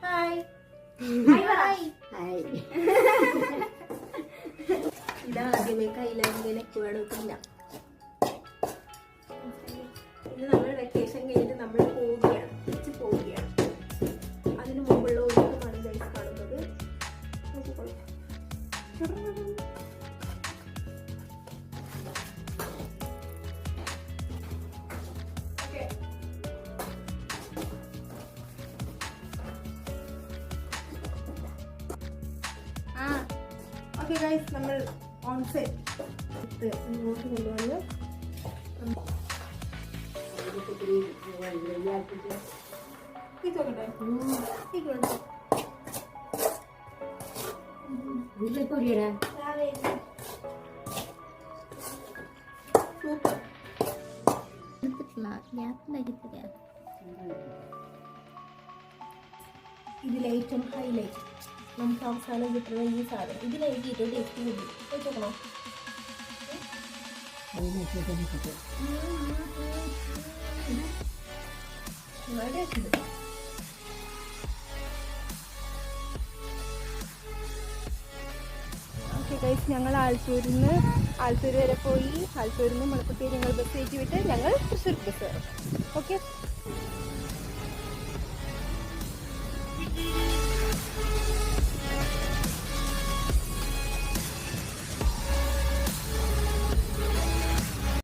Hi ഇതാദ്യമേ കയ്യിലിങ്ങനെ വേണമെന്നില്ല. ഇന്ന് നമ്മൾ വെക്കേഷൻ കഴിഞ്ഞിട്ട് നമ്മൾ പോവുകയാണ്, തിരിച്ച് പോവുകയാണ്. അതിന് മുമ്പുള്ള ഒരുക്കമാണ് ഗൈസ് കാണുന്നത്. ഓക്കെ ഗൈസ്, നമ്മൾ ഓൺ സെറ്റ് ഇങ്ങോട്ട് കൊണ്ടുവന്ന് ഇതിലേറ്റവും ഹൈലൈറ്റ് നമുക്ക് അവസാനം കിട്ടുന്ന ഈ സാധനം. ഇതിലേക്ക് ടേസ്റ്റ് കൂടി വെച്ചോക്കണോ? ഓക്കെ ഗൈസ്, ഞങ്ങൾ ആലത്തൂർ വരെ പോയി. ആലത്തൂരിൽ നിന്ന് മണക്കുട്ടിയെ ഞങ്ങൾ ബസ് കയറ്റി വിട്ട് ഞങ്ങൾ തൃശ്ശൂർ ബസ്. ഓക്കെ.